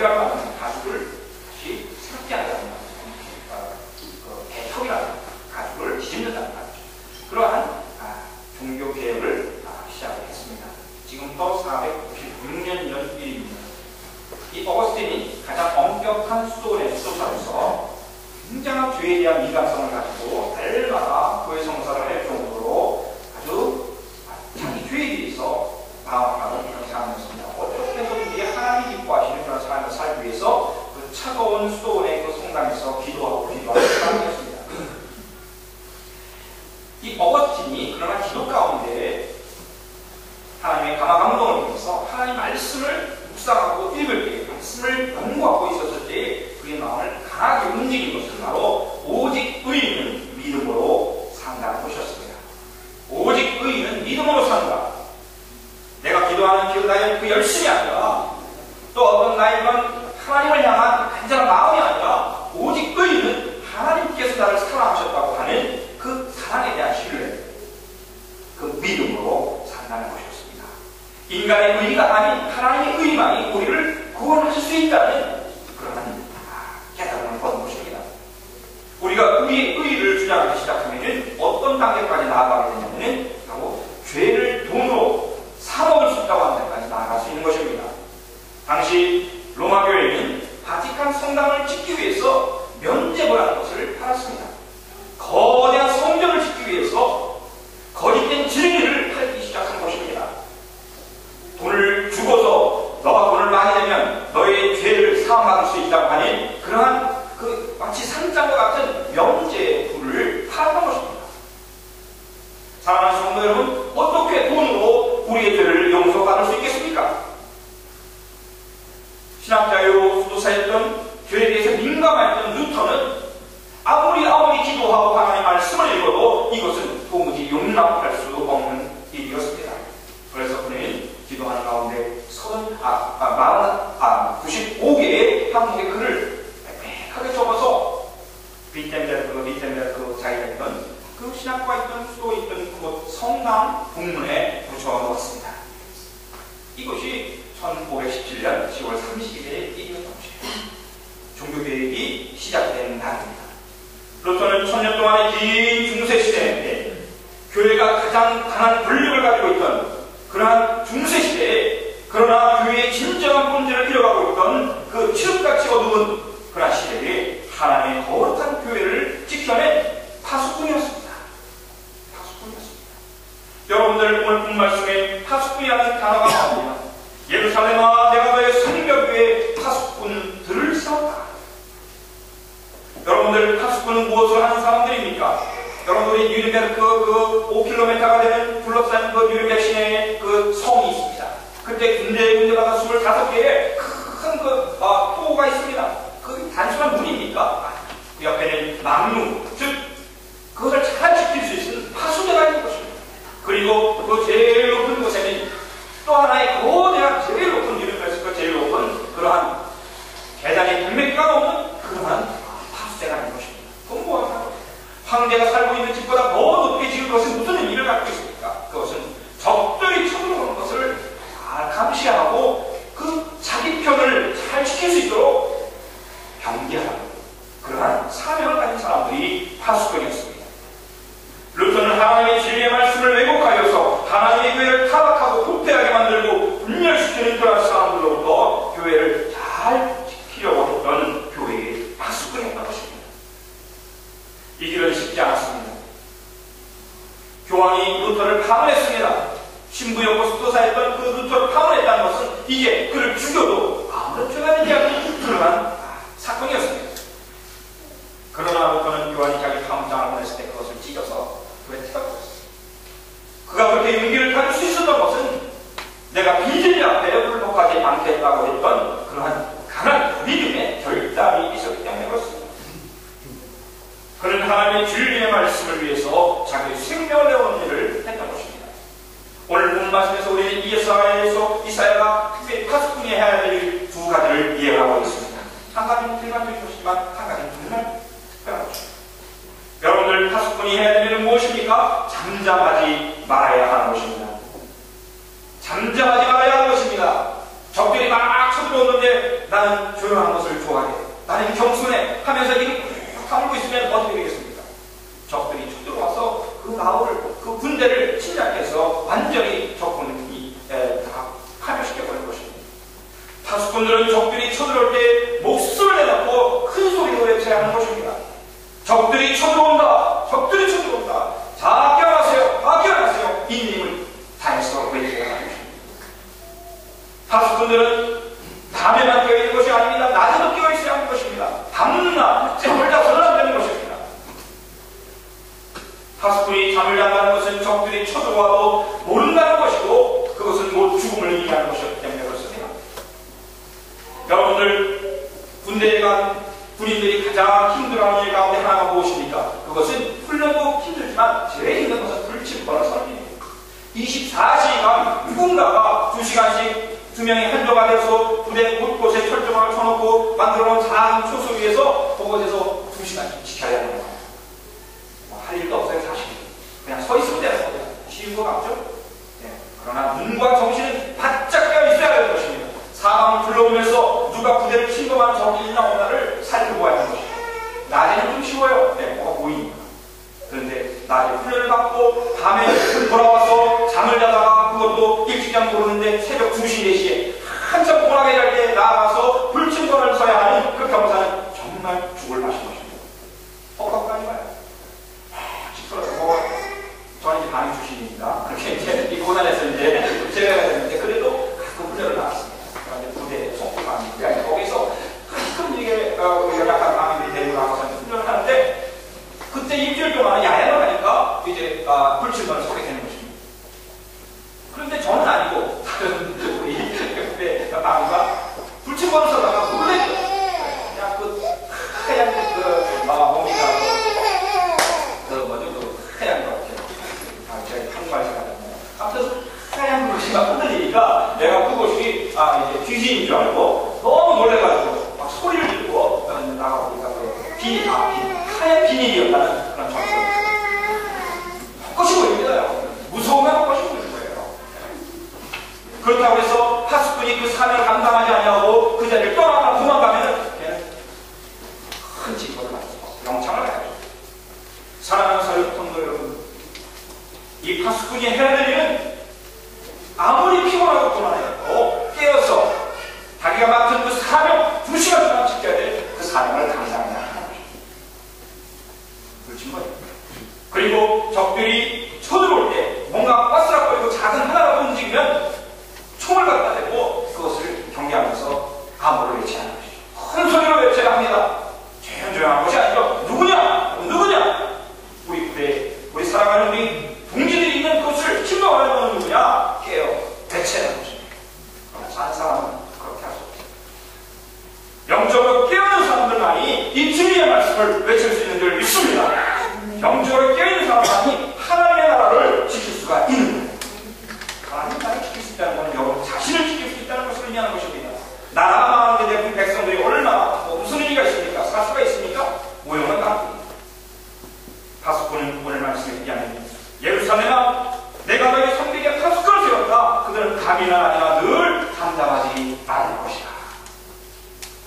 개혁이라고 하는 가죽을 다시 새롭게 한다는 말이죠. 개혁이라는 가죽을 뒤집는다는 말이죠. 그러한 종교 개혁을 시작했습니다. 지금부터 496년 일입니다. 이 어거스틴이 가장 엄격한 수도원의 수도사로서 굉장한 죄에 대한 미감성을 가지고 날마다 교회 성사를 할 정도로 아주 자기 죄에 대해서 방황하는 그런 사람이었습니다. 어떻게 해서든지 하나님이 기뻐하시는 그런 삶을 살기 위해서 그 차가운 수도원의 그 성당에서 기도하는 사람이었습니다. 이 어거스틴이 그러나 기도 가운데 하나님의 감화감동을 통해서 하나님의 말씀을 묵상하고 읽을 때, 말씀을 연구하고 있었을 때 그의 마음을 강하게 움직인 것은 바로 오직 의인은 믿음으로 산다는 것이었습니다. 오직 의인은 믿음으로 산다. 내가 기도하는 나의 그 열심이 아니라 또 어떤 나의 그런 하나님을 향한 간절한 마음이 아니라 오직 의인은 하나님께서 나를 사랑하셨다고 하는 그 사랑에 대한 신뢰, 그 믿음으로 산다는 것이었습니다. 인간의 의의가 아닌 하나님의 의의만이 우리를 구원하실 수 있다는 그러한 깨달음을 얻은 것입니다. 우리가 우리의 의의를 주장하기 시작하면 어떤 단계까지 나아가게 되냐면 바로 죄를 돈으로 사먹을 수 있다고 하는 데까지 나아갈 수 있는 것입니다. 당시 로마 교회는 바티칸 성당을 짓기 위해서 면제부라는 것을 팔았습니다. 거대한 성전을 짓기 위해서 거짓된 진리를 팔기 시작한 것입니다. 돈을 주고서 너가 돈을 많이 내면 너의 죄를 사함받을 수 있다고 하는 그러한 그 마치 상장과 같은 면제부를 팔았던 것입니다. 사랑하는 성도 여러분, 어떻게 돈으로 우리의 죄를 용서받을 수 있겠습니까? 신학자요 수도사였던 죄에 대해서 민감했던 루터는 아무리 기도하고 하나님의 말씀을 읽어도 이것은 도무지 용납할 수 없는 일이었습니다. 그래서 그는 기도하는 가운데 95개의 한국의 글을 빽빽하게 적어서 비텐베르크 자기가 있던 그 신학과 있던 수도에 있던 그곳 성당 북문에 붙여놓았습니다. 이것이 1517년 10월 30일의 일이었던 것이에요. 종교개혁이 시작된 날입니다. 루터는 1000년 동안의 긴 중세시대에 교회가 가장 강한 권력을 가지고 있던 그러한 중세시대에 그러나 교회의 진정한 본질을 잃어가고 있던 그 칠흑같이 어두운 그러한 시대에 하나님의 거룩한 교회를 지켜낸 파수꾼이었습니다. 여러분들 오늘 본 말씀에 파수꾼이라는 단어가 나옵니다. 예루살렘아 내가 너의 성벽 위에 파수꾼들을 세웠다. 여러분들 파수꾼은 무엇을 하는 사람들입니까? 여러분들이 뉴른베르크 그 5km가 되는 둘러싼 그 뉴른베르크 시내에 그 성이 있습니다. 그때 군대마다 25개의 큰 그 토가 있습니다. 그 단순한 문입니까? 그 옆에는 망루, 즉 그것을 잘 지킬 수 있는 파수대가 있는 것입니다. 그리고 그 제일 높은 곳에는 또 하나의 거대한 제일 높은 뉴른베르크 제일 높은 그러한 계단이 100m가 넘는 그러한 파수대가 있는 것입니다. 그건 뭐하냐? 황제가 살고 있는 집보다 더 높게 지은 것은 무슨 의미를 갖고 있습니까? 그것은 적들이 쳐들어오는 것을 잘 감시하고 그 자기 편을 잘 지킬 수 있도록 경계하는 그러한 사명을 가진 사람들이 파수꾼이었습니다. 루터는 하나님의 진리의 말씀을 왜곡하여서 하나님의 교회를 타락하고 부패하게 만들고 분열시키는 그러한 사람들로부터 교회를 잘 지키려고 했던 교회의 파수꾼이었던 것입니다. 이 길은 쉽지 않았습니다. 교황이 루터를 파문했습니다. 신부였고 수도사였던 그 루터를 파문했다는 것은 이제 그를 죽여도 아무런 죄가 되지 않는 그러한 사건이었습니다. 그러나 루터는 교황이 자기 파문장을 보냈을 때 그것을 찢어서 교회에 태워버렸습니다. 그가 그렇게 용기를 가질 수 있었던 것은 내가 비진리 앞에 불복하지 않겠다고 했던 그러한 강한 믿음의 결단이 있었기 때문에 그렇습니다. 그는 하나님의 진리의 말씀을 위해서 자기의 생명을 내어놓은 일을 했던 것입니다. 오늘 본 말씀에서 우리는 이사야가 특별히 파수꾼이 해야 될 두 가지를 이해하고 있습니다. 한 가지는 일반적인 것이지만 한 가지는 정말 특별한 것입니다. 여러분들 파수꾼이 해야 될 일은 무엇입니까? 잠잠하지 말아야 하는 것입니다. 잠잠하지 말아야 하는 것입니다. 적들이 막 쳐들어오는데 나는 조용한 것을 좋아해. 나는 겸손해 하면서 이렇게 다물고 있으면 어떻게 되겠습니까? 적들이 쳐들어와서 그 마을을, 그 군대를 침략해서 완전히 적군이 다 파멸시켜버린 것입니다. 파수꾼들은 적들이 쳐들어올 때 목숨을 내놓고 큰 소리로 외쳐야 하는 것입니다. 적들이 쳐들어온다! 적들이 쳐들어온다! 다 깨어나세요! 다 깨어나세요! 이 힘을 다해서 외쳐야 하는 것입니다. 파수꾼들은 밤에만 깨어있는 것이 아닙니다. 낮에도 깨어있어야 하는 것입니다. 밤낮 잠을 자서는 안 되는 것입니다. 파수꾼이 잠을 잔다는 것은 적들이 쳐들어와도 모른다는 것이고 그것은 곧 죽음을 의미하는 것이었기 때문에 그렇습니다. 여러분들 군대에 간 군인들이 가장 힘들어하는 일 가운데 하나가 무엇입니까? 그것은 훈련도 힘들지만 제일 힘든 것은 불침번을 설립입니다. 24시간 누군가가 2시간씩 2명이 한조가 되어서 부대 곳곳에 철조망을 쳐놓고 만들어놓은 작은 초소 위에서 그곳에서 2시간씩 지켜야 하는 거예요. 할 일도 없어요, 사실. 그냥 서 있으면 되는 거예요. 쉬운 거 맞죠? 네. 그러나 눈과 정신은 바짝 깨어 있어야 되는 것입니다. 사방을 둘러보면서 누가 부대를 침범한 적이 있나 없나를 살펴보아야 하는 것입니다. 낮에는 좀 쉬워요. 네, 뭐가 보이니까. 그런데 낮에 훈련을 받고 밤에 돌아와서 잠을 자다가 그것도 일찍 잠 모르는데 새벽 2시, 4시에 한참 고나게 잘 때 나가서 불침번을 서야 하는 그 병사는 정말 죽을 맛인 것입니다. 헛것까지 봐요. 저는 이제 반응 출신입니다. 그렇게 이제 이 고난에서 이제 제외가 됐는데 그래도 가끔 훈련을 나왔습니다. 부대 송구반이니까 거기서 가끔 이게 연약한 방위들이 데리고 나가서 훈련을 하는데 그때 일주일 동안 야행을 하니까 이제 불침번을 서게 되는 것입니다. 그런데 저는 아니고 다른 우리 부대 방위가 불침번을 서다가 놀랬죠. 그냥 그 하얀 뭡니까 하얀 거 제가 한국말에서 하잖아요. 아무튼 하얀 그릇이 막 흔들리니까 내가 그것이 이제 귀신인 줄 알고 너무 놀래가지고 막 소리를 지르고 나가보니까 하얀 비닐이었다는 그런 정보. 헛것이 보입니다. 무서우면 헛것이 보이는 거예요. 그렇다고 해서 파수꾼이 그 사명을 감당하지 않냐고 그 자리를 떠나거나 도망가면 걔는 큰 징벌을 받죠. 영창을 가야죠. 사랑하는 사육통도 여러분, 이 파수꾼이 해야 될 일은 아무리 피곤하고 고난해도 깨어서 자기가 맡은 그 사명 2시간 동안 지켜야 될 그 사명을 감당해야 하는 것입니다. 그렇지 뭐예요. 그리고 적들이 쳐들어올 때 뭔가 빠스락거리고 작은 하나라도 움직이면 총을 갖다 대고 그것을 경계하면서 암호를 외쳐야 하는 것이죠. 큰 소리로 외쳐야 합니다. 조용한 것이 아니죠. 누구냐? 누구냐? 우리 부대, 우리 사랑하는 우리 동지들이 있는 곳을 침범하는 건 누구냐? 깨어 외쳐야 하는 것입니다. 사는 사람은 그렇게 할 수 없습니다. 영적으로 깨어있는 사람들만이 이 진리의 말씀을 외칠 수 있는 줄 믿습니다. 영적으로 깨어있는 사람만이 하나님의 나라를 지킬 수가 있는 거예요. 하나님의 나라를 지킬 수 있다는 것은 여러분 자신을 지킬 수 있다는 것을 의미하는 것입니다. 나라가 망하는데 내 백성들이 얼마나 무슨 의미가 있습니까? 사수가 있습니까? 모형은 나쁘니다. 파수꾼은 오늘 말씀에 의하면 예루살렘아 내가 너희 성벽에 파수꾼을 세웠다. 그들은 감이나 아니나 늘 담담하지 않을 것이다.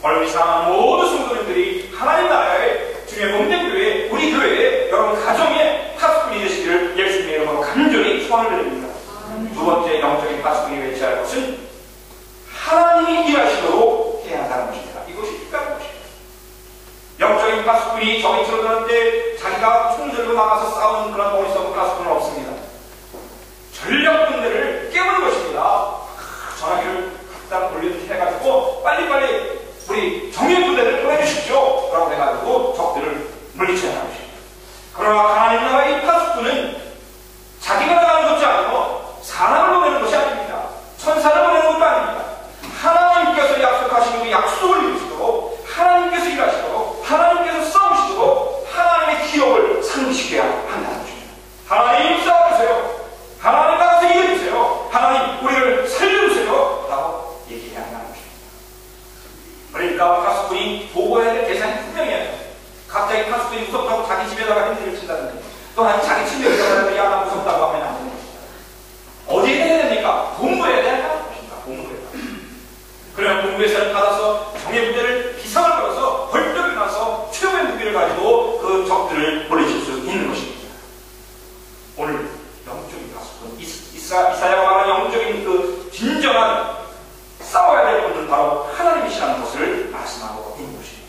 오늘 이 상황 모든 성도님들이 하나님 나라의 주님의 몸된 교회, 우리 교회에 여러분 가정의 파수꾼이 되시기를 예수님의 이름으로 간절히 소원을 드립니다. 두 번째 영적인 파수꾼이 외쳐야 할 것은 하나님이 일하시도록 해야 한다는 것입니다. 이것이 필요한 것입니다. 영적인 파수꾼이 적이 들어가는데 자기가 총 들고 나가서 싸우는 그런 어리석은 파수꾼은 없습니다. 전력 분대를 깨우는 것입니다. 전화기를 갖다 돌리듯이 해가지고 빨리빨리 우리 정예 부대를 보내주십시오 라고 해가지고 적들을 물리쳐야 하는 것입니다. 그러나 하나님 나라의 파수꾼은 자기가 나가는 것이 아니고 사람을 보내는 것이 아닙니다. 천사를 보내는 것도 아닙니다. 하나님께서 약속하신 그 약속을 이루시도록 하나님께서 일하시도록 하나님께서 싸우시도록 하나님의 기업을 상기시켜야 한다는 것입니다. 하나님 싸워주세요. 하나님 나라에서 이겨주세요. 하나님 우리를 살려주세요 라고 얘기해야 한다는 것입니다. 그러니까 파수꾼이 보고해야 될 대상이 분명해야 돼요. 갑자기 파수꾼이 무섭다고 자기 집에다가 핸들을 친다든지 또한 자기 침대에다가 야나 무섭다고 하면 안 되는 것입니다. 어디에 해야 됩니까? 본부에 해야 하는 것입니다. 본부에. 그러면 정부에서는 받아서 정예 부대를 비상을 걸어서 벌떡 일어나서 최후의 무기를 가지고 그 적들을 물리칠 수 있는 것입니다. 오늘 영적인 파수꾼, 이사야가 말하는 영적인 그 진정한 싸워야 될 분은 바로 하나님이시라는 것을 말씀하고 있는 것입니다.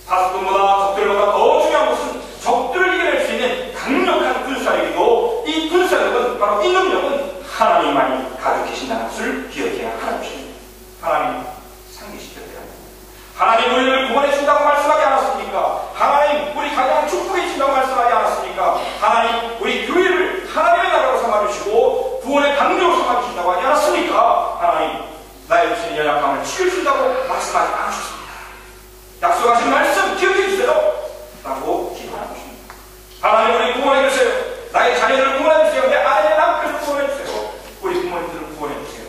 파수꾼보다 적들보다 더 중요한 것은 적들을 이겨낼 수 있는 강력한 군사력이고, 이 군사력은 바로 이 능력은 하나님만이 가지고 계신다는 것을 기억해야 하는 것입니다. 하나님 상기시켰대요. 하나님 우리를 구원해 준다고 말씀하지 않았습니까? 하나님 우리 가장 축복해 준다고 말씀하지 않았습니까? 하나님 우리 교회를 하나님의 나라로 삼아주시고 구원의 방정으로 삼아주신다고 하지 않았습니까? 하나님 나의 주신 연약함을 치유해준다고 말씀하지 않으셨습니다. 약속하신 말씀 기억해 주세요 라고 기도하는 것입니다. 하나님 우리 구원해 주세요. 나의 자녀들을 구원해 주세요. 내 아내의 남편을 구원해 주세요. 우리 부모님들을 구원해 주세요.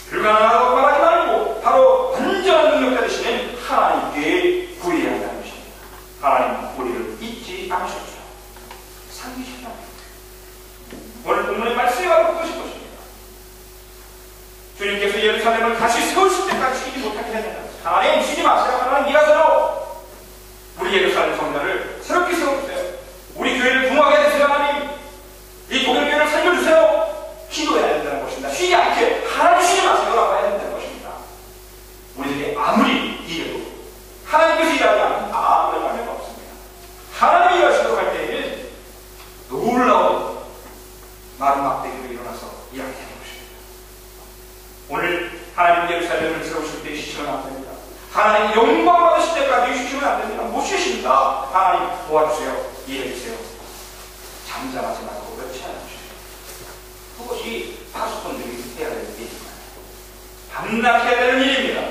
불가능하다고 말하지 말고 바로 완전한 능력자 되시는 하나님께 구해야 한다는 것입니다. 하나님 우리를 잊지 않으셨죠. 상기시다. 오늘 본문의 말씀에 가고 그것이 것입니다. 주님께서 예루살렘을 다시 세우실 때까지 쉬지 못하게 해야 하나님 쉬지 마세요. 하나님 일하세요. 우리 예루살렘 성전을 새롭게 세워주세요. 우리 교회를 부흥하게 해주세요. 하나님 이 독일교회를 살려주세요. 기도해야 된다는 것입니다. 쉬지 않게 하나님 쉬지 마세요 라고 해야 된다는 것입니다. 우리들이 아무리 일해도 하나님께서 일하지 않으면 아무런 관계가 없습니다. 하나님이 일하시도록 할 때에는 놀라운 마지막대기로 일어나서 일하게 되는 것입니다. 오늘 하나님 예루살렘을 세우실 때 쉬시면 안 됩니다. 하나님 영광 받으실 때까지 쉬시면 안 됩니다. 못 쉬십니다. 하나님 도와주세요. 이해해주세요. 잠잠하지 말고 그렇지 않으십시오. 그것이 파수꾼들이 해야 되는 일입니다. 밤낮 해야 되는 일입니다.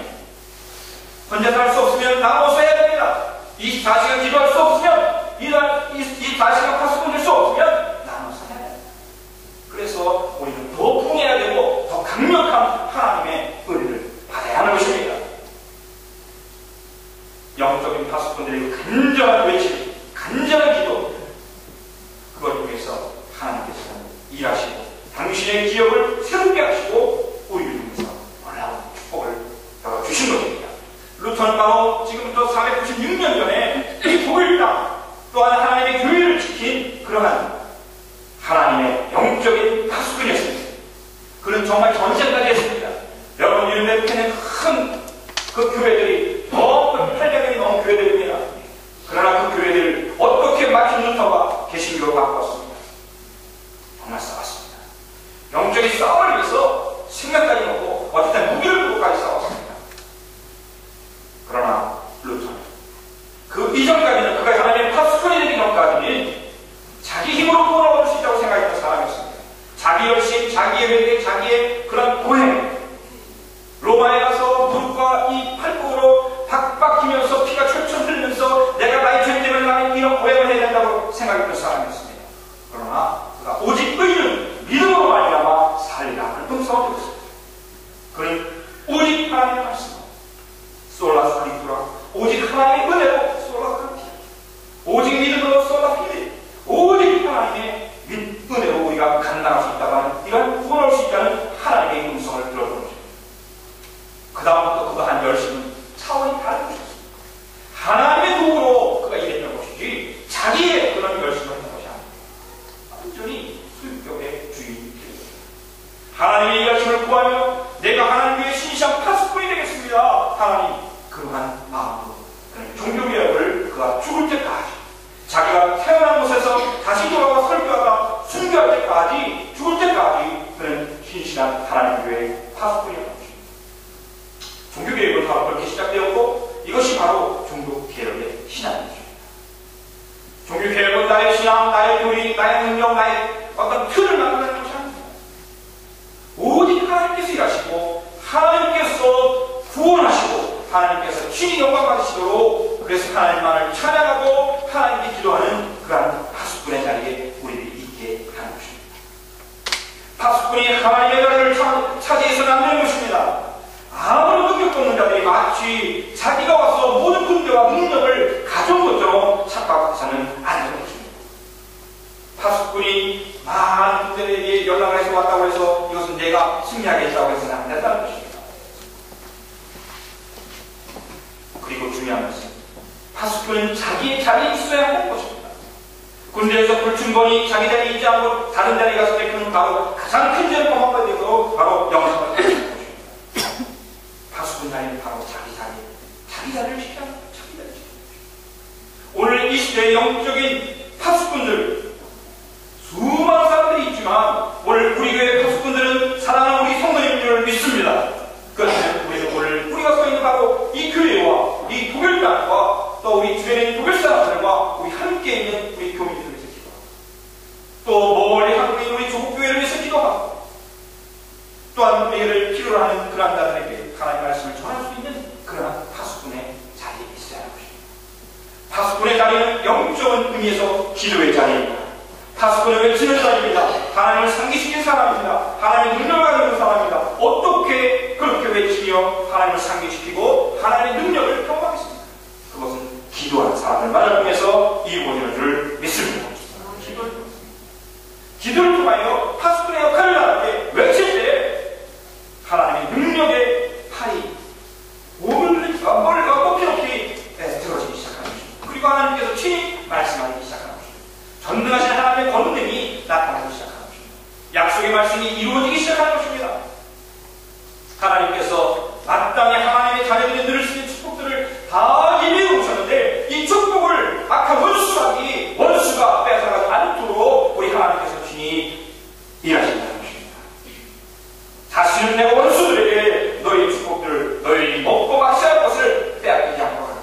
혼자서 할 수 없으면 나눠서 해야 됩니다. 24시간 기도할 수 없으면 24시간 파수꾼 될 수 없으면 나눠서 해야 됩니다. 그래서 우리는 더 풍해야 되고 더 강력한 하나님의 은혜를 받아야 하는 것입니다. 영적인 파수꾼들의 간절한 외침, 간절한 기도, 그걸 통해서 하나님께서는 일하시고 당신의 기업을 새롭게 하시고 우리를 통해서 놀라운 축복을 주신 것입니다. 루터는 바로 지금부터 496년 전에 이 독일 땅 또한 하나님의 교회를 지킨 그러한 하나님의 영적인 파수꾼이었습니다. 그는 정말 전쟁까지 했습니다. 여러분 유럽에는 큰 그 교회들이 너무 800명이 넘은 교회들입니다. 그러나 그 교회들을 어떻게 마틴 루터가 개신교로 바꿨습니다. 정말 싸웠습니다. 영적인 싸움을 위해서 생명까지 먹고 어쨌든 무기를 두고까지 싸웠습니다. 그러나 루터는 그 이전까지는 그가 하나님의 파수꾼이 되기 전까지는 자기 힘으로 구원을 얻을 수 있다고 생각했던 사람이었습니다. 자기 열심, 자기의 회개, 자기의 그런 고행, 로마에 가서 무릎과 이 팔꿈으로 박박히면서 피가 철철 흘리면서 내가 나의 죄 때문에 나는 이런 고행을 해야 된다고 생각했던 사람이었습니다. 그러나 그가 오직 의는 믿음으로 말미암아 살리라는 음성을 들었습니다. 그는 오직 하나님의 말씀, 솔라 스크립투라, 오직 하나님의 은혜로 솔라 스크립투라, 오직 믿음으로 솔라 피리, 오직 하나님의 은혜로 우리가 감당할 수 있다고 하는 이런 구원할 수 있다는 하나님의 음성을 들어보는 것입니다. 그 다음부터 그가 한 열심은 차원이 다른 것이었습니다. 하나님의 도구로 그가 일했던 것이지 자기의 그런 열심을 했던 것이 아닙니다. 완전히 수육교의 주인이 되었습니다. 하나님의 열심을 구하며 내가 하나님의 신실한 파수꾼이 되겠습니다. 하나님 그러한 마음으로 그는 종교개혁을 그가 죽을 때까지 자기가 태어난 곳에서 다시 돌아와 설교하다 순교할 때까지 죽을 때까지 그는 신실한 하나님 교회의 파수꾼이었습니다. 종교개혁은 바로 그렇게 시작되었고 이것이 바로 종교개혁의 신앙입니다. 종교개혁은 나의 신앙, 나의 교리, 나의 능력, 나의 어떤 틀을 만드는 것이 아닙니다. 오직 하나님께서 일하시고 하나님께서 구원하시고 하나님께서 친히 영광 받으시도록 그래서 하나님만을 찬양하고 하나님께 기도하는 그러한 파수꾼의 자리에 우리들이 있게 하는 것입니다. 파수꾼이 하나님의 자리를 차지해서는 안 되는 것입니다. 아무런 능력도 없는 자들이 마치 자기가 와서 모든 군대와 능력을 가져온 것처럼 착각해서는 안 되는 것입니다. 파수꾼이 많은 군대에게 연락을 해서 왔다고 해서 이것은 내가 승리하겠다고 해서는 안 된다는 파수꾼은 자기의 자리에 있어야 하는 것입니다. 군대에서 불충분히 자기 자리에 있지 않고 다른 자리에 갔을 때 그는 바로 가장 큰 죄를 범한 것에서 바로 영상을 받는 것입니다. 파수꾼 자리는 바로 자기 자리를 지켜야 합니다. 자기 자리를 지켜야 합니다. 오늘 이 시대의 영적인 파수꾼들, 수많은 사람들이 있지만 오늘 우리 교회 파수꾼들은 사랑하는 우리 성도님인 줄 믿습니다. 그렇다면 우리는 오늘 우리가 서 있는 바로 이 교회와 이 독일 땅과 또 우리 주변에 있는 독일 사람들과 우리 함께 있는 우리 교민들을 위해서 기도하고 또 멀리 한국에 있는 우리 조국 교회를 위해서 기도하고 또한 우리를 필요로 하는 그런 자들에게 하나님의 말씀을 전할 수 있는 그러한 파수꾼의 자리에 있어야 하는 것입니다. 파수꾼의 자리는 영적인 의미에서 기도의 자리입니다. 파수꾼은 외치는 사람입니다. 하나님을 상기시킨 사람입니다. 하나님의 능력을 가지고 있는 사람입니다. 어떻게 그렇게 외치며 하나님을 상기시키고 하나님의 능력을 경험하겠습니까? 그것은 기도하는 사람들만을 통해서 이루어지는 줄 믿습니다. 기도를 통하여 파수꾼의 역할을 하는데 외칠 때 하나님의 능력의 팔이 오늘과 머리가 높이 들어지기 시작하는 것입니다. 그리고 하나님께서 친히 말씀하기 시작하는 것입니다. 전능하신 하나님의 권능이 나타나기 시작하는 것입니다. 약속의 말씀이 이루어지기 시작하는 것입니다. 하나님께서 마땅히 하나님의 자녀들이 누릴 수 있는 축복들을 다 예비해 오셨는데 이 축복을 악한 원수가 뺏어가지 않도록 우리 하나님께서 친히 일하신다는 것입니다. 자신을 내고 원수들에게 너희 축복들을 너희들이 먹고 마셔야 할 것을 빼앗기지 않도록 하라.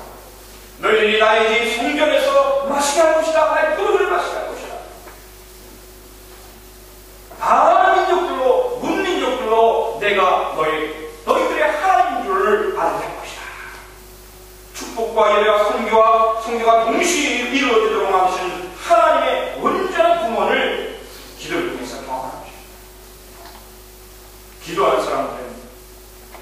너희들이 나의 집 성전에서 마시게 할 것이다. 나의 포도주를 마시게 할 것이다. 다른 민족들로 문민족들로 내가 너희들의 하나님인 줄 알게 할 것이다. 축복과 예배와 성교가 동시에 이루어지도록 하시는 하나님의 온전한 구원을 기도를 통해서 경험하는 것입니다. 기도하는 사람들은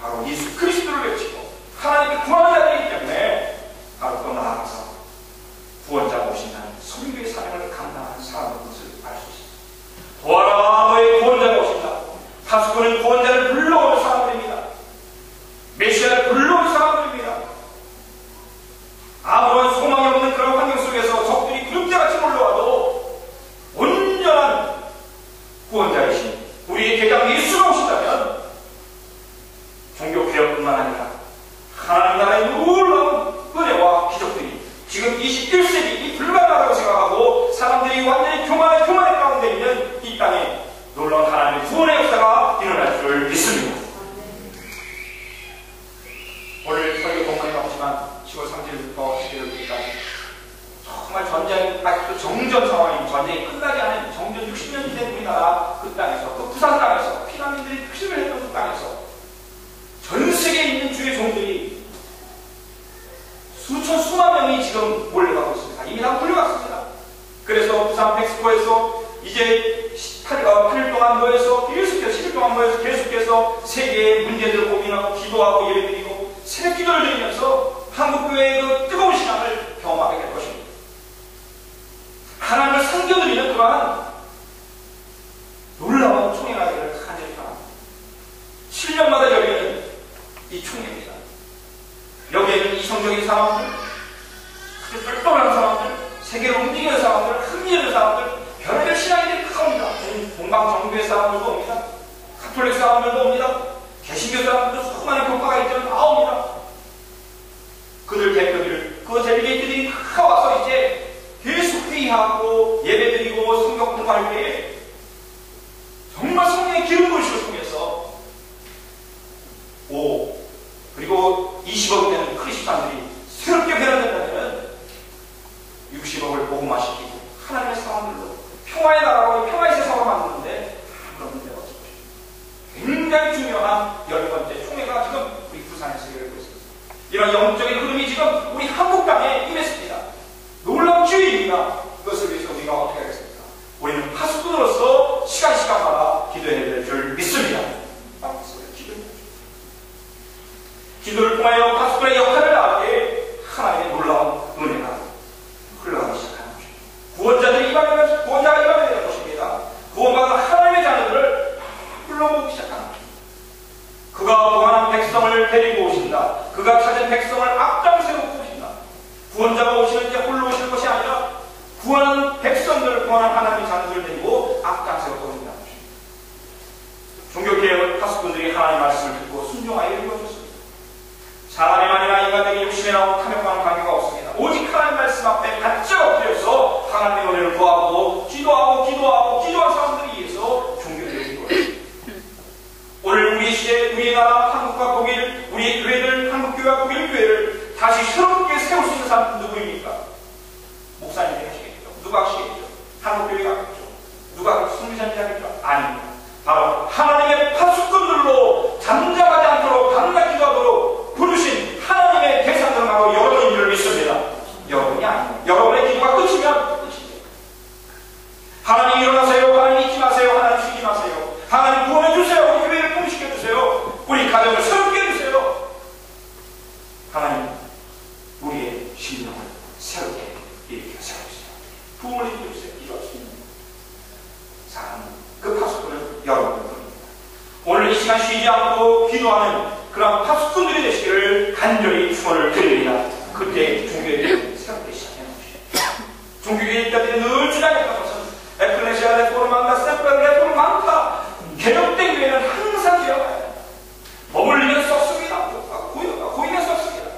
바로 예수 그리스도를 외치고 하나님께 구하는 자들이기 때문에 바로 또 나아가서 구원자가 오신다는 선교의 사명을 감당하는 사람의 것을 알 수 있습니다. 도와라 너의 구원자가 오신다. 파수꾼은 구원자를 불러오는 사람들입니다. 메시아를 불러오는 사람들입니다. 아무런 소망이 없는 그런 환경 속에서 적들이 그림자같이 몰려와도 온전한 구원자이신 우리의 대장 예수가 오신다면 종교개혁뿐만 아니라 하나님 나라의 놀라운 은혜와 기적들이 지금 21세기 이 불가능하다고 생각하고 사람들이 완전히 교만의 가운데 있는 이 땅에 놀라운 하나님의 구원의 역사가 일어날 줄 믿습니다. 오늘 설교 본문에 나오지만 10월 3일부터 11일까지 정말 아직도 정전 상황인 전쟁이 끝나지 않은 정전 60년이 된 우리나라 그 땅에서 그 부산 땅에서 피난민들이 표심을 했던 그 땅에서 전 세계에 있는 주의 종들이 수만 명이 지금 몰려가고 있습니다. 이미 다 몰려갔습니다. 그래서 부산 멕시코에서 이제 8일 동안 모여서 계속해서 10일 동안 모여서 계속해서 세계의 문제들을 고민하고 기도하고 예배드리고 새벽 기도를 드리면서 한국교회의 그 뜨거운 신앙을 경험하게 될 것입니다. 하나님을 섬겨드리는 그러한 놀라운 총회가기를 간절히 바랍니다. 7년마다 열리는 이 총회입니다. 여기에는 이성적인 사람들, 똘똘한 사람들, 세계를 움직이는 사람들, 흥미있는 사람들, 별의별 신앙인들이 다 옵니다. 동방정교회 사람들도 옵니다. 가톨릭 사람들도 옵니다. 개신교 사람들도 수많은 교파가 있지만 다 옵니다. 그들 대표들, 그 델리게이트들이 다 와서 이제 계속 회의하고 예배드리고 성경 공부할 때에 정말 성령의 기름 부으심을 통해서 그리고 20억 되는 크리스찬들이 새롭게 변화된다면 60억을 복음화시키고 하나님의 사람들로 평화의 나라로 평화의 세상을 만드는데 그런 문제가 없습니다. 굉장히 중요한 10번째 총회가 지금 우리 부산에서 열리고 있습니다. 이런 영적인 흐름이 지금 우리 한국 땅에 임했습니다. 놀라운 기회입니다. 그것을 위해서 우리가 어떻게 하겠습니까? 우리는 파수꾼으로서 시간마다 기도해야 될 줄 믿습니다. 기도를 통하여 파수꾼의 역할을 하기에 하나님의 놀라운 은혜가 흘러가기 시작하는 것입니다. 구원자가 임하게 될 것입니다. 구원받은 하나님의 자녀들을 불러보기 시작하는 것입니다. 그가 구원한 백성을 데리고 오신다. 그가 찾은 백성을 앞장 세우고 오신다. 구원자가 오시는 이제 홀로 오실 것이 아니라 구원한 백성들, 구원한 하나님의 자녀들을 데리고 앞장서서 오신다는 것입니다. 종교개혁은 파수꾼들이 하나님의 말씀을 듣고 순종하여 이루어졌습니다. 사람이만이나 인간에게 욕심에 나온 탐욕과는 관계가 없습니다. 오직 하나님의 말씀 앞에 바짝 엎드려서 하나님의 은혜를 구하고 기도한 사람들이 위해서 종교개혁이 이루어졌습니다. 오늘 우리 시대, 우리 나라, 한국과 독일, 우리 교회들, 한국교회와 독일 교회를 다시 새롭게 세울 수 있는 사람은 누구입니까? 목사님이 하시겠죠. 누가 하시겠죠? 한국교회가 하겠죠. 누가 성비자님이 하겠죠? 아닙니다. 바로 하나님의 파수꾼들로 잠잠하지 않도록 밤낮 기도하도록 부르신 하나님의 대상들은 바로 여러분인 줄 믿습니다. 여러분이 아닙니다. 여러분의 기도가 끝이면 끝이죠. 하나님 일어나세요. 하나님 잊지 마세요. 하나님 쉬지 마세요. 하나님 구원해 주세요. 우리 교회를 통시켜 주세요. 우리 가정을 새롭게 해주세요. 하나님 우리의 심령을 새롭게 일으켜 세워주세요. 부흥을 일으켜주세요. 기도할 수 있는 사랑은 그 파수꾼을 여러분을 부릅니다. 오늘 이 시간 쉬지 않고 기도하는 그런 파수꾼들이 되시기를 간절히 축원을 드립니다. 그때 종교회를 새롭게 시작하는 것이죠. 종교회의 입자들이 늘 주장했던 것은 에클레시아 레포르망과 세플 레포르망과 개혁된 교회는 항상 기억해요. 머물리면 썩습니다. 고이면 썩습니다.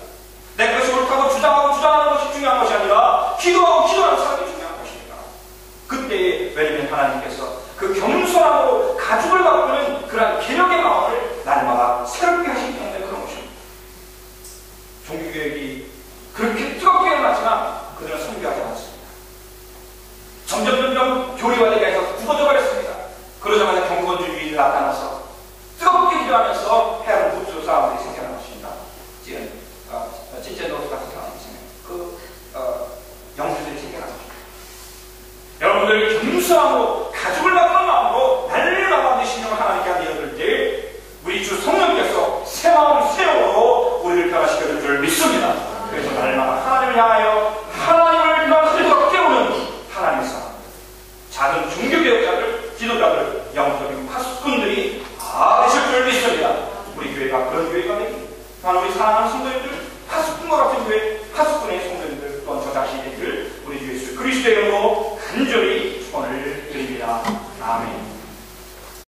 내 것이 옳다고 주장하는 것이 중요한 것이 아니라 기도하는 사람이 중요한 것입니다. 그때 왜냐면 하나님께서 그 겸손하고 가죽을 바꾸는 그런 개혁의 마음을 날마다 새롭게 하시기 때문에 그런 것입니다. 종교개혁이 그렇게 뜨겁게 일어났지만 그들은 선교하지 않았습니다. 점점 교리화되게 해서 굳어져 버렸습니다. 그러자마자 경건주의가 나타나서 뜨겁게 기도하면서 해하는 부추 싸움들이 생겨난 것입니다. 지금 찐제노스 같은 사람이 있으면 영주들이 생겨난 것입니다. 여러분들 겸손하고 가죽을 바꾸는 마음으로 날마다 내 신령을 하나님께 드릴 때 우리 주 성령께서 새 마음 새 영으로 우리를 변화시켜 줄 줄 믿습니다. 그래서 날마다 하나님을 향하여 하나님을 변화시켜 깨우는 하나님의 사람, 작은 종교개혁자들, 지도자들, 영적인 파수꾼들이 다 되실 줄 믿습니다. 우리 교회가 그런 교회가 되기, 또한 우리 사랑하는 성도님들, 파수꾼과 같은 교회, 파수꾼의 성도님들, 또한 저 자신이 되기를 우리 주 예수 그리스도의 이름으로 간절히 축원을 드립니다. 아멘.